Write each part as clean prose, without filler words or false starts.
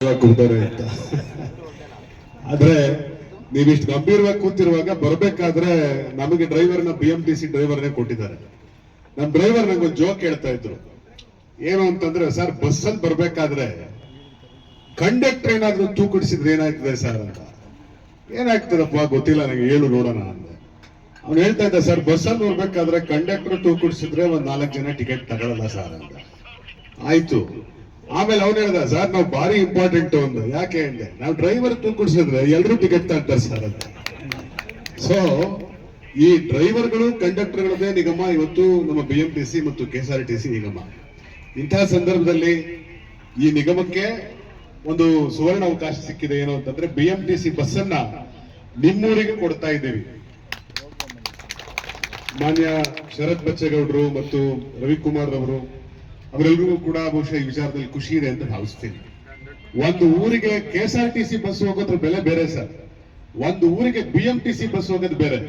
ಕೂತಾರೆ ಅಂತ. ಆದ್ರೆ ನೀವಿಷ್ಟು ಗಂಭೀರವಾಗಿ ಕೂತಿರುವಾಗ ಬರ್ಬೇಕಾದ್ರೆ ನಮಗೆ ಡ್ರೈವರ್ನ BMTC ಡ್ರೈವರ್ನೇ ಕೊಟ್ಟಿದ್ದಾರೆ. ನಮ್ ಡ್ರೈವರ್ ನಂಗೊಂದು ಜೋಕ್ ಹೇಳ್ತಾ ಇದ್ರು. ಏನು ಅಂತಂದ್ರೆ, ಸರ್ ಬಸ್ಸಲ್ಲಿ ಬರ್ಬೇಕಾದ್ರೆ ಕಂಡಕ್ಟರ್ ಏನಾದ್ರೂ ತೂಕಡಿಸಿದ್ರೆ ಏನಾಗ್ತದೆ ಸರ್ ಅಂತ. ಏನಾಗ್ತದಪ್ಪ ಗೊತ್ತಿಲ್ಲ ನನಗೆ, ಹೇಳು ನೋಡೋಣ ಅಂದೆ. ಅವ್ನು ಹೇಳ್ತಾ ಇದ್ದ, ಸರ್ ಬಸ್ಸಲ್ಲಿ ಬರ್ಬೇಕಾದ್ರೆ ಕಂಡಕ್ಟರ್ ತೂಕಡಿಸಿದ್ರೆ ಒಂದ್ 4 ಜನ ಟಿಕೆಟ್ ತಗೊಳ್ಳಲ್ಲ ಸರ್ ಅಂತ. ಆಯ್ತು. ಆಮೇಲೆ ಅವ್ನು ಹೇಳ್ದ, ಸರ್ ನಾವು ಭಾರಿ ಇಂಪಾರ್ಟೆಂಟ್ ಒಂದು. ಯಾಕೆ ಅಂದೆ, ನಾವು ಡ್ರೈವರ್ ತೂಕಡಿಸಿದ್ರೆ ಎಲ್ಲರೂ ಟಿಕೆಟ್ ತಗೊಳ್ತಾರೆ ಸರ್ ಅಂತ. ಸೊ ಈ ಡ್ರೈವರ್ಗಳು ಕಂಡಕ್ಟರ್ಗಳದೇ ನಿಗಮ ಇವತ್ತು ನಮ್ಮ BMTC ಮತ್ತು KSRTC ನಿಗಮ. ಇಂತಹ ಸಂದರ್ಭದಲ್ಲಿ ಈ ನಿಗಮಕ್ಕೆ ಒಂದು ಸುವರ್ಣ ಅವಕಾಶ ಸಿಕ್ಕಿದೆ. ಏನು ಅಂತಂದ್ರೆ, BMTC ಬಸ್ಸನ್ನ ನಿಮ್ಮೂರಿಗೆ ಕೊಡ್ತಾ ಇದ್ದೀವಿ. ಮಾನ್ಯ ಶರತ್ ಬಚ್ಚೇಗೌಡರು ಮತ್ತು ರವಿಕುಮಾರ್ ಅವರು ಅವರೆಲ್ಲರಿಗೂ ಕೂಡ ಬಹುಶಃ ಈ ವಿಚಾರದಲ್ಲಿ ಖುಷಿ ಇದೆ ಅಂತ ಭಾವಿಸ್ತೀನಿ. ಒಂದು ಊರಿಗೆ KSRTC ಬಸ್ ಹೋಗೋದ್ರ ಬೆಲೆ ಬೇರೆ ಸರ್, ಒಂದು ಊರಿಗೆ BMTC ಬಸ್ ಹೋಗೋದು ಬೇರೆ.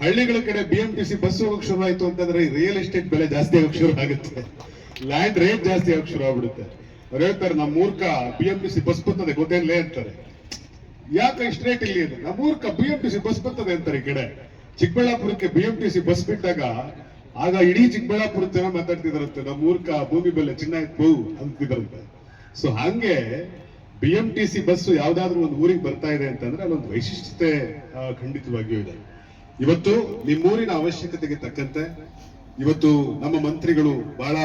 ಹಳ್ಳಿಗಳ ಕಡೆ BMTC ಬಸ್ ಹೋಗಕ್ ಶುರು ಆಯ್ತು ಅಂತಂದ್ರೆ ರಿಯಲ್ ಎಸ್ಟೇಟ್ ಬೆಲೆ ಜಾಸ್ತಿ ಆಗಕ್ ಶುರು ಆಗುತ್ತೆ, ಲ್ಯಾಂಡ್ ರೇಟ್ ಜಾಸ್ತಿ ಆಗಕ್ ಶುರು ಆಗ್ಬಿಡುತ್ತೆ. ಅವ್ರು ಹೇಳ್ತಾರೆ, ನಮ್ಮ ಮೂರ್ಖ BMTC ಬಸ್ ಬರ್ತದೆ ಗೊತ್ತೇನ್ಲೇ ಅಂತಾರೆ. ಯಾಕೆ ಇಷ್ಟು ರೇಟ್ ಇಲ್ಲಿ ಇದೆ? ನಮ್ಮ ಮೂರ್ಖ BMTC ಬಸ್ ಬರ್ತದೆ ಅಂತಾರೆ. ಈ ಕಡೆ ಚಿಕ್ಕಬಳ್ಳಾಪುರಕ್ಕೆ BMTC ಬಸ್ ಬಿಟ್ಟಾಗ ಆಗ ಇಡೀ ಚಿಕ್ಕಬಳ್ಳಾಪುರ ಜನ ಮಾತಾಡ್ತಿದಾರಂತೆ, ನಮ್ಮ ಮೂರ್ಖ ಭೂಮಿ ಬೆಲೆ ಚಿನ್ನ ಇತ್ತು ಅಂತಿದಾರಂತೆ. ಸೊ ಹಂಗೆ BMTC ಬಸ್ ಯಾವ್ದಾದ್ರು ಒಂದು ಊರಿಗೆ ಬರ್ತಾ ಇದೆ ಅಂತಂದ್ರೆ ಅಲ್ಲೊಂದು ವೈಶಿಷ್ಟ್ಯತೆ ಖಂಡಿತವಾಗಿಯೂ ಇದೆ. ಇವತ್ತು ನಿಮ್ಮೂರಿನ ಅವಶ್ಯಕತೆಗೆ ತಕ್ಕಂತೆ ಇವತ್ತು ನಮ್ಮ ಮಂತ್ರಿಗಳು ಬಹಳ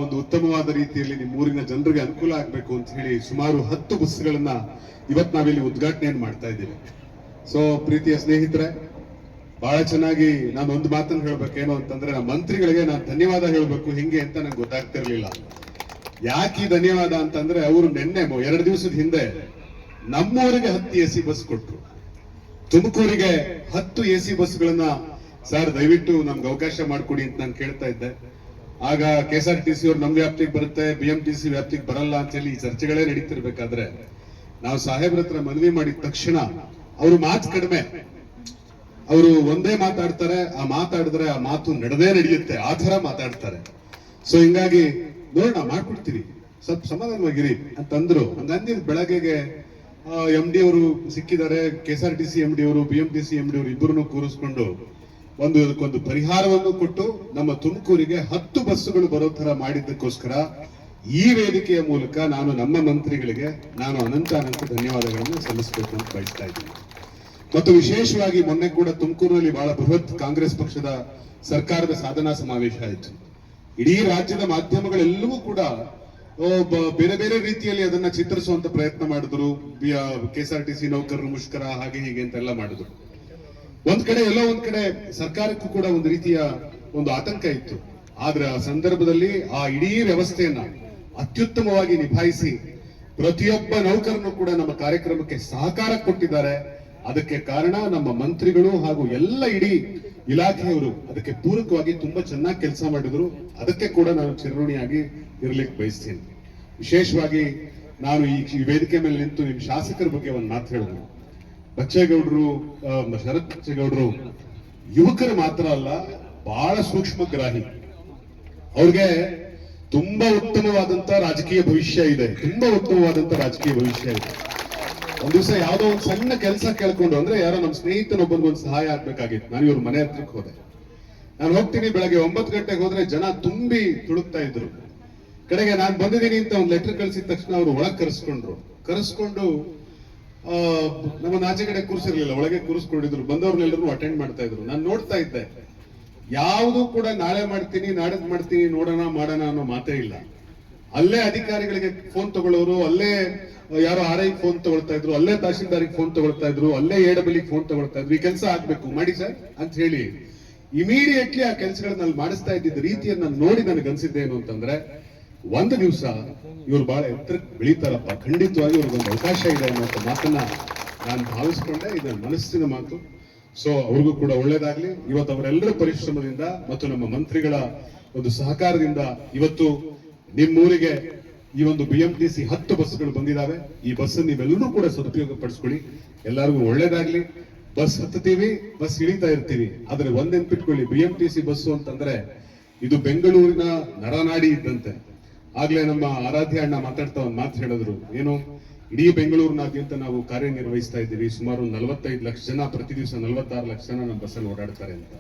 ಒಂದು ಉತ್ತಮವಾದ ರೀತಿಯಲ್ಲಿ ನಿಮ್ಮೂರಿನ ಜನರಿಗೆ ಅನುಕೂಲ ಆಗ್ಬೇಕು ಅಂತ ಹೇಳಿ ಸುಮಾರು 10 ಬಸ್ಗಳನ್ನ ಇವತ್ತು ನಾವಿಲ್ಲಿ ಉದ್ಘಾಟನೆಯನ್ನು ಮಾಡ್ತಾ ಇದ್ದೀವಿ. ಸೊ ಪ್ರೀತಿಯ ಸ್ನೇಹಿತರೆ, ಬಹಳ ಚೆನ್ನಾಗಿ ನಾನು ಒಂದು ಮಾತನ್ನು ಹೇಳ್ಬೇಕೇನು ಅಂತಂದ್ರೆ, ನಮ್ಮ ಮಂತ್ರಿಗಳಿಗೆ ನಾನು ಧನ್ಯವಾದ ಹೇಳ್ಬೇಕು ಹಿಂಗೆ ಅಂತ ನಂಗೆ ಗೊತ್ತಾಗ್ತಿರ್ಲಿಲ್ಲ. ಯಾಕೆ ಈ ಧನ್ಯವಾದ ಅಂತಂದ್ರೆ, ಅವರು ನಿನ್ನೆ 2 ದಿವಸದ ಹಿಂದೆ ನಮ್ಮೂರಿಗೆ 10 AC ಬಸ್ ಕೊಟ್ರು. ತುಮಕೂರಿಗೆ 10 AC ಬಸ್ಗಳನ್ನ ಸರ್ ದಯವಿಟ್ಟು ನಮ್ಗೆ ಅವಕಾಶ ಮಾಡಿಕೊಡಿ ಅಂತ ನಾನು ಕೇಳ್ತಾ ಇದ್ದೆ. ಆಗ KSRTC ಅವ್ರು ನಮ್ಮ ವ್ಯಾಪ್ತಿಗೆ ಬರುತ್ತೆ, BMTC ವ್ಯಾಪ್ತಿಗೆ ಬರಲ್ಲ ಅಂತ ಹೇಳಿ ಈ ಚರ್ಚೆಗಳೇ ನಡೀತಿರ್ಬೇಕಾದ್ರೆ ನಾವು ಸಾಹೇಬ್ರ ಹತ್ರ ಮನವಿ ಮಾಡಿದ ತಕ್ಷಣ ಅವರು ಮಾತು ಕಡಿಮೆ, ಅವರು ಒಂದೇ ಮಾತಾಡ್ತಾರೆ, ಆ ಮಾತಾಡಿದ್ರೆ ಆ ಮಾತು ನಡೆಯುತ್ತೆ, ಆ ತರ ಮಾತಾಡ್ತಾರೆ. ಸೊ ಹಿಂಗಾಗಿ ನೋಡೋಣ ಮಾಡ್ಕೊಡ್ತೀವಿ, ಸ್ವಲ್ಪ ಸಮಾಧಾನವಾಗಿರಿ ಅಂತಂದ್ರು. ಹಂಗಂದಿದ್ ಬೆಳಗ್ಗೆಗೆ MD ಅವರು ಸಿಕ್ಕಿದ್ದಾರೆ, KSRTC MD ಅವರು BMTC MD ಅವರು ಇಬ್ಬರನ್ನು ಕೂರಿಸ್ಕೊಂಡು ಇದಕ್ಕೊಂದು ಪರಿಹಾರವನ್ನು ಕೊಟ್ಟು ನಮ್ಮ ತುಮಕೂರಿಗೆ 10 ಬಸ್ಸುಗಳು ಬರೋ ತರ ಮಾಡಿದ್ದಕ್ಕೋಸ್ಕರ ಈ ವೇದಿಕೆಯ ಮೂಲಕ ನಾನು ನಮ್ಮ ಮಂತ್ರಿಗಳಿಗೆ ಅನಂತ ಧನ್ಯವಾದಗಳನ್ನು ಸಲ್ಲಿಸಬೇಕು ಅಂತ ಬಯಸ್ತಾ ಇದ್ದೀನಿ. ಮತ್ತು ವಿಶೇಷವಾಗಿ ಮೊನ್ನೆ ಕೂಡ ತುಮಕೂರಿನಲ್ಲಿ ಬಹಳ ಬೃಹತ್ ಕಾಂಗ್ರೆಸ್ ಪಕ್ಷದ ಸರ್ಕಾರದ ಸಾಧನಾ ಸಮಾವೇಶ ಆಯಿತು. ಇಡೀ ರಾಜ್ಯದ ಮಾಧ್ಯಮಗಳೆಲ್ಲವೂ ಕೂಡ ಬೇರೆ ಬೇರೆ ರೀತಿಯಲ್ಲಿ ಅದನ್ನ ಚಿತ್ರಿಸುವಂತ ಪ್ರಯತ್ನ ಮಾಡಿದ್ರು. KSRTC ನೌಕರರು ಮುಷ್ಕರ ಹಾಗೆ ಹೀಗೆ ಅಂತೆಲ್ಲ ಮಾಡಿದ್ರು. ಎಲ್ಲೋ ಒಂದ್ ಕಡೆ ಸರ್ಕಾರಕ್ಕೂ ಕೂಡ ಒಂದು ರೀತಿಯ ಒಂದು ಆತಂಕ ಇತ್ತು. ಆದ್ರೆ ಆ ಸಂದರ್ಭದಲ್ಲಿ ಆ ಇಡೀ ವ್ಯವಸ್ಥೆಯನ್ನ ಅತ್ಯುತ್ತಮವಾಗಿ ನಿಭಾಯಿಸಿ ಪ್ರತಿಯೊಬ್ಬ ನೌಕರನು ಕೂಡ ನಮ್ಮ ಕಾರ್ಯಕ್ರಮಕ್ಕೆ ಸಹಕಾರ ಕೊಟ್ಟಿದ್ದಾರೆ. ಅದಕ್ಕೆ ಕಾರಣ ನಮ್ಮ ಮಂತ್ರಿಗಳು ಹಾಗೂ ಎಲ್ಲ ಇಡೀ ಇಲಾಖೆಯವರು ಅದಕ್ಕೆ ಪೂರಕವಾಗಿ ತುಂಬಾ ಚೆನ್ನಾಗಿ ಕೆಲಸ ಮಾಡಿದ್ರು. ಅದಕ್ಕೆ ಕೂಡ ನಾನು ಚಿರಋಣಿಯಾಗಿ ಇರ್ಲಿಕ್ಕೆ ಬಯಸ್ತೀನಿ. ವಿಶೇಷವಾಗಿ ನಾನು ಈ ವೇದಿಕೆ ಮೇಲೆ ನಿಂತು ನಿಮ್ ಶಾಸಕರ ಬಗ್ಗೆ ಒಂದು ಮಾತು ಹೇಳಿದ್ರು. ಬಚ್ಚೇಗೌಡರು, ಶರತ್ ಬಚ್ಚೇಗೌಡರು ಯುವಕರು ಮಾತ್ರ ಅಲ್ಲ, ಬಹಳ ಸೂಕ್ಷ್ಮಗ್ರಾಹಿ. ಅವ್ರಿಗೆ ತುಂಬಾ ಉತ್ತಮವಾದಂತ ರಾಜಕೀಯ ಭವಿಷ್ಯ ಇದೆ. ಒಂದ್ ದಿವಸ ಯಾವ್ದೋ ಒಂದು ಸಣ್ಣ ಕೆಲಸ ಕೇಳ್ಕೊಂಡು, ಅಂದ್ರೆ ಯಾರೋ ನಮ್ಮ ಸ್ನೇಹಿತನೊಬ್ಬನಿಗೊಂದು ಸಹಾಯ ಆಗ್ಬೇಕಾಗಿತ್ತು. ನಾನು ಇವ್ರ ಮನೆ ಹತ್ರಕ್ಕೆ ಹೋದೆ. ನಾನು ಹೋಗ್ತೀನಿ, ಬೆಳಗ್ಗೆ 9 ಗಂಟೆಗೆ ಹೋದ್ರೆ ಜನ ತುಂಬಿ ತುಳುಕ್ತಾ ಇದ್ರು. ಕಡೆಗೆ ನಾನು ಬಂದಿದ್ದೀನಿ ಅಂತ ಒಂದು ಲೆಟರ್ ಕಳಿಸಿದ ತಕ್ಷಣ ಅವರು ಒಳಗೆ ಕರೆಸ್ಕೊಂಡು ನಮ್ಮನ್ನ ಆಚೆ ಕಡೆ ಕೂರಿಸಿರ್ಲಿಲ್ಲ, ಒಳಗೆ ಕೂರಿಸ್ಕೊಂಡಿದ್ರು. ಬಂದವ್ರನ್ನೆಲ್ಲರೂ ಅಟೆಂಡ್ ಮಾಡ್ತಾ ಇದ್ರು. ನಾನು ನೋಡ್ತಾ ಇದ್ದೆ, ಯಾವುದು ಕೂಡ ನಾಳೆ ಮಾಡ್ತೀನಿ ನಾಡದ್ ಮಾಡ್ತೀನಿ ನೋಡೋಣ ಮಾಡೋಣ ಅನ್ನೋ ಮಾತೇ ಇಲ್ಲ. ಅಲ್ಲೇ ಅಧಿಕಾರಿಗಳಿಗೆ ಫೋನ್ ತಗೊಳ್ಳೋರು, ಅಲ್ಲೇ ಯಾರೋ RI ಫೋನ್ ತಗೊಳ್ತಾ ಇದ್ರು, ಅಲ್ಲೇ ತಹಶೀಲ್ದಾರಿಗೆ ಫೋನ್ ತಗೊಳ್ತಾ ಇದ್ರು, ಅಲ್ಲೇ AWE ಫೋನ್ ತಗೊಳ್ತಾ ಇದ್ರು. ಈ ಕೆಲಸ ಆಗ್ಬೇಕು ಮಾಡಿ ಸರ್ ಅಂತ ಹೇಳಿ ಇಮಿಡಿಯೇಟ್ಲಿ ಆ ಕೆಲಸಗಳನ್ನ ಅಲ್ಲಿ ಮಾಡಿಸ್ತಾ ಇದ್ದಿದ್ದ ರೀತಿಯನ್ನ ನೋಡಿ ನನಗೆ ಅನ್ಸಿದ್ದೇನು ಅಂತಂದ್ರೆ, ಒಂದು ದಿವಸ ಇವ್ರು ಬಹಳ ಎತ್ತರಕ್ಕೆ ಬೆಳೀತಾರಪ್ಪ, ಖಂಡಿತವಾಗಿ ಇವ್ರಿಗೊಂದು ಅವಕಾಶ ಇದೆ ಅನ್ನೋ ಮಾತನ್ನ ನಾನು ಭಾವಿಸ್ಕೊಂಡೆ. ಇದು ಮನಸ್ಸಿನ ಮಾತು. ಸೊ ಅವ್ರಿಗೂ ಕೂಡ ಒಳ್ಳೇದಾಗ್ಲಿ. ಇವತ್ತು ಅವರೆಲ್ಲರ ಪರಿಶ್ರಮದಿಂದ ಮತ್ತು ನಮ್ಮ ಮಂತ್ರಿಗಳ ಒಂದು ಸಹಕಾರದಿಂದ ಇವತ್ತು ನಿಮ್ಮೂರಿಗೆ ಈ ಒಂದು BMTC 10 ಬಸ್ಗಳು ಬಂದಿದ್ದಾವೆ. ಈ ಬಸ್ ನೀವೆಲ್ಲರೂ ಕೂಡ ಸದುಪಯೋಗ ಪಡಿಸ್ಕೊಳ್ಳಿ. ಎಲ್ಲರಿಗೂ ಒಳ್ಳೇದಾಗ್ಲಿ. ಬಸ್ ಹತ್ತೀವಿ, ಬಸ್ ಇಳಿತಾ ಇರ್ತೀವಿ. ಆದ್ರೆ ಒಂದ್ ನೆನ್ಪಿಟ್ಕೊಳ್ಳಿ, BMTC ಬಸ್ಸು ಅಂತಂದ್ರೆ ಇದು ಬೆಂಗಳೂರಿನ ನರನಾಡಿ ಇದ್ದಂತೆ. ಆಗ್ಲೇ ನಮ್ಮ ಆರಾಧ್ಯ ಅಣ್ಣ ಮಾತಾಡ್ತಾ ಒಂದು ಮಾತು ಹೇಳಿದ್ರು, ಏನು ಇಡೀ ಬೆಂಗಳೂರಿನಾದ್ಯಂತ ನಾವು ಕಾರ್ಯನಿರ್ವಹಿಸ್ತಾ ಇದ್ದೀವಿ, ಸುಮಾರು 45 ಲಕ್ಷ ಜನ ಪ್ರತಿ ದಿವಸ 46 ಲಕ್ಷ ಜನ ನಮ್ಮ ಬಸ್ಸಲ್ಲಿ ಓಡಾಡ್ತಾರೆ ಅಂತ.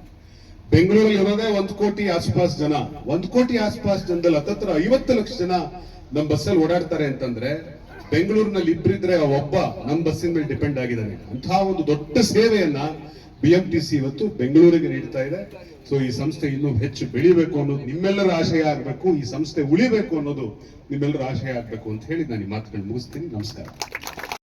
ಬೆಂಗಳೂರಲ್ಲಿ ಇರೋದೇ 1 ಕೋಟಿ ಆಸ್ಪಾಸ್ ಜನ, 1 ಕೋಟಿ ಆಸ್ಪಾಸ್ ಜನದಲ್ಲಿ ಹತ್ತತ್ರ 50 ಲಕ್ಷ ಜನ ನಮ್ಮ ಬಸ್ಸಲ್ಲಿ ಓಡಾಡ್ತಾರೆ ಅಂತಂದ್ರೆ ಬೆಂಗಳೂರಿನಲ್ಲಿ ಇಬ್ಬರಿದ್ರೆ ಒಬ್ಬ ನಮ್ಮ ಬಸ್ಸಿನ ಮೇಲೆ ಡಿಪೆಂಡ್ ಆಗಿದ್ದಾನೆ. ಅಂತಹ ಒಂದು ದೊಡ್ಡ ಸೇವೆಯನ್ನ BMTC ಇವತ್ತು ಬೆಂಗಳೂರಿಗೆ ನೀಡ್ತಾ ಇದೆ. ಸೊ ಈ ಸಂಸ್ಥೆ ಇನ್ನೂ ಹೆಚ್ಚು ಬೆಳಿಬೇಕು ಅನ್ನೋದು ನಿಮ್ಮೆಲ್ಲರ ಆಶಯ ಆಗ್ಬೇಕು, ಈ ಸಂಸ್ಥೆ ಉಳಿಬೇಕು ಅನ್ನೋದು ನಿಮ್ಮೆಲ್ಲರ ಆಶಯ ಆಗ್ಬೇಕು ಅಂತ ಹೇಳಿ ನಾನು ಈ ಮಾತುಗಳು ಮುಗಿಸ್ತೀನಿ. ನಮಸ್ಕಾರ.